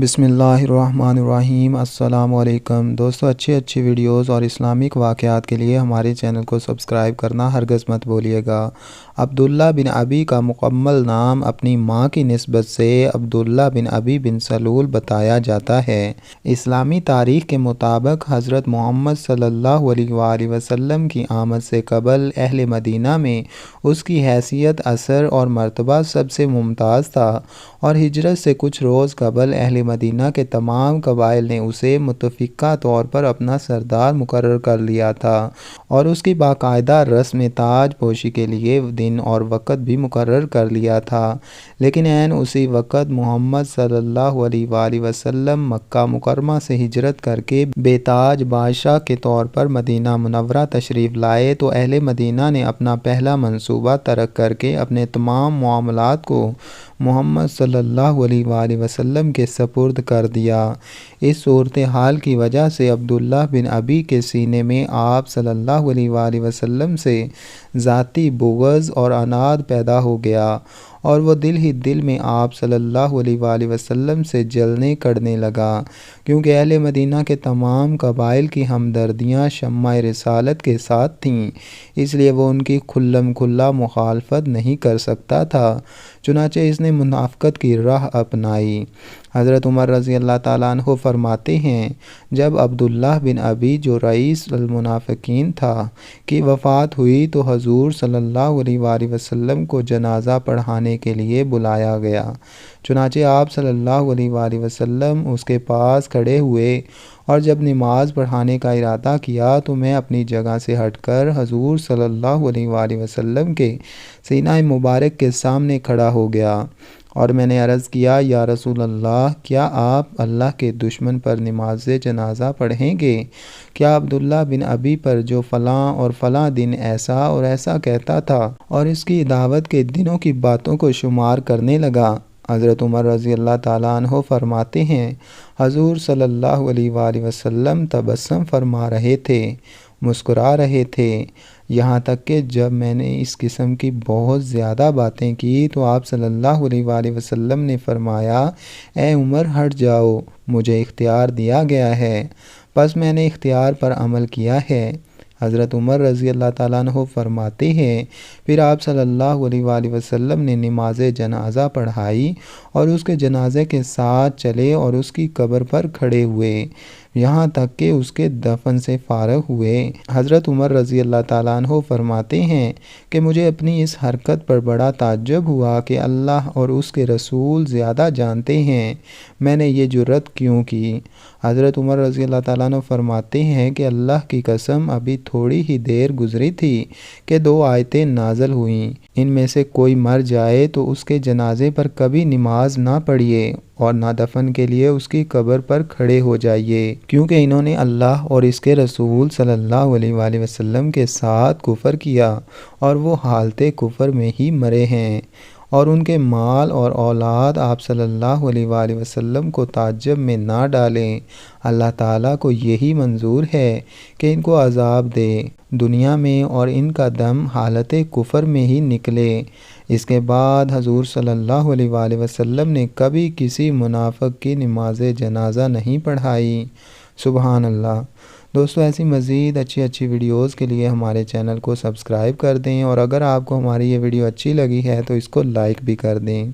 بسم اللہ الرحمن الرحیم۔ السلام علیکم دوستو، اچھی ویڈیوز اور اسلامک واقعات کے لیے ہمارے چینل کو سبسکرائب کرنا ہرگز مت بھولیے گا۔ عبداللہ بن ابی کا مکمل نام اپنی ماں کی نسبت سے عبداللہ بن ابی بن سلول بتایا جاتا ہے۔ اسلامی تاریخ کے مطابق حضرت محمد صلی اللہ علیہ وآلہ وسلم کی آمد سے قبل اہل مدینہ میں اس کی حیثیت، اثر اور مرتبہ سب سے ممتاز تھا، اور ہجرت سے کچھ روز قبل اہل مدینہ کے تمام قبائل نے اسے متفقہ طور پر اپنا سردار مقرر کر لیا تھا، اور اس کی باقاعدہ رسم تاج پوشی کے لیے دن اور وقت بھی مقرر کر لیا تھا۔ لیکن عین اسی وقت محمد صلی اللہ علیہ وآلہ وسلم مکہ مکرمہ سے ہجرت کر کے بے تاج بادشاہ کے طور پر مدینہ منورہ تشریف لائے تو اہل مدینہ نے اپنا پہلا منصوبہ ترک کر کے اپنے تمام معاملات کو محمد صلی اللہ علیہ وآلہ وسلم کے سپرد کر دیا۔ اس صورتحال کی وجہ سے عبداللہ بن ابی کے سینے میں آپ صلی اللہ علیہ وآلہ وسلم سے ذاتی بغض اور عناد پیدا ہو گیا، اور وہ دل ہی دل میں آپ صلی اللہ علیہ وآلہ وسلم سے جلنے کڑنے لگا، کیونکہ اہل مدینہ کے تمام قبائل کی ہمدردیاں شمع رسالت کے ساتھ تھیں، اس لیے وہ ان کی کھلم کھلا مخالفت نہیں کر سکتا تھا۔ چنانچہ اس نے منافقت کی راہ اپنائی۔ حضرت عمر رضی اللہ تعالیٰ عنہ فرماتے ہیں، جب عبداللہ بن ابی جو رئیس المنافقین تھا کی وفات ہوئی تو حضور صلی اللہ علیہ وآلہ وسلم کو جنازہ پڑھانے کے لیے بلایا گیا۔ چنانچہ آپ صلی اللہ علیہ وآلہ وسلم اس کے پاس کھڑے ہوئے، اور جب نماز پڑھانے کا ارادہ کیا تو میں اپنی جگہ سے ہٹ کر حضور صلی اللہ علیہ وآلہ وسلم کے سینہ مبارک کے سامنے کھڑا ہو گیا، اور میں نے عرض کیا، یا رسول اللہ، کیا آپ اللہ کے دشمن پر نماز جنازہ پڑھیں گے؟ کیا عبداللہ بن ابی پر جو فلاں اور فلاں دن ایسا اور ایسا کہتا تھا، اور اس کی دعوت کے دنوں کی باتوں کو شمار کرنے لگا؟ حضرت عمر رضی اللہ تعالیٰ عنہ فرماتے ہیں، حضور صلی اللہ علیہ وآلہ وسلم تبسم فرما رہے تھے، مسکرا رہے تھے، یہاں تک کہ جب میں نے اس قسم کی بہت زیادہ باتیں کی تو آپ صلی اللہ علیہ وآلہ وسلم نے فرمایا، اے عمر ہٹ جاؤ، مجھے اختیار دیا گیا ہے، پس میں نے اختیار پر عمل کیا ہے۔ حضرت عمر رضی اللہ تعالیٰ عنہ فرماتے ہیں، پھر آپ صلی اللہ علیہ وآلہ وسلم نے نماز جنازہ پڑھائی اور اس کے جنازے کے ساتھ چلے اور اس کی قبر پر کھڑے ہوئے، یہاں تک کہ اس کے دفن سے فارغ ہوئے۔ حضرت عمر رضی اللہ تعالیٰ عنہ فرماتے ہیں کہ مجھے اپنی اس حرکت پر بڑا تعجب ہوا کہ اللہ اور اس کے رسول زیادہ جانتے ہیں، میں نے یہ جرأت کیوں کی؟ حضرت عمر رضی اللہ تعالیٰ عنہ فرماتے ہیں کہ اللہ کی قسم، ابھی تھوڑی ہی دیر گزری تھی کہ 2 آیتیں نازل ہوئیں، ان میں سے کوئی مر جائے تو اس کے جنازے پر کبھی نماز نہ پڑھیے اور نہ دفن کے لیے اس کی قبر پر کھڑے ہو جائیے، کیونکہ انہوں نے اللہ اور اس کے رسول صلی اللہ علیہ وآلہ وسلم کے ساتھ کفر کیا اور وہ حالت کفر میں ہی مرے ہیں، اور ان کے مال اور اولاد آپ صلی اللہ علیہ وآلہ وسلم کو تعجب میں نہ ڈالیں، اللہ تعالیٰ کو یہی منظور ہے کہ ان کو عذاب دے دنیا میں اور ان کا دم حالت کفر میں ہی نکلے۔ اس کے بعد حضور صلی اللہ علیہ وآلہ وسلم نے کبھی کسی منافق کی نماز جنازہ نہیں پڑھائی۔ سبحان اللہ۔ دوستو، ایسی مزید اچھی ویڈیوز کے لیے ہمارے چینل کو سبسکرائب کر دیں، اور اگر آپ کو ہماری یہ ویڈیو اچھی لگی ہے تو اس کو لائک بھی کر دیں۔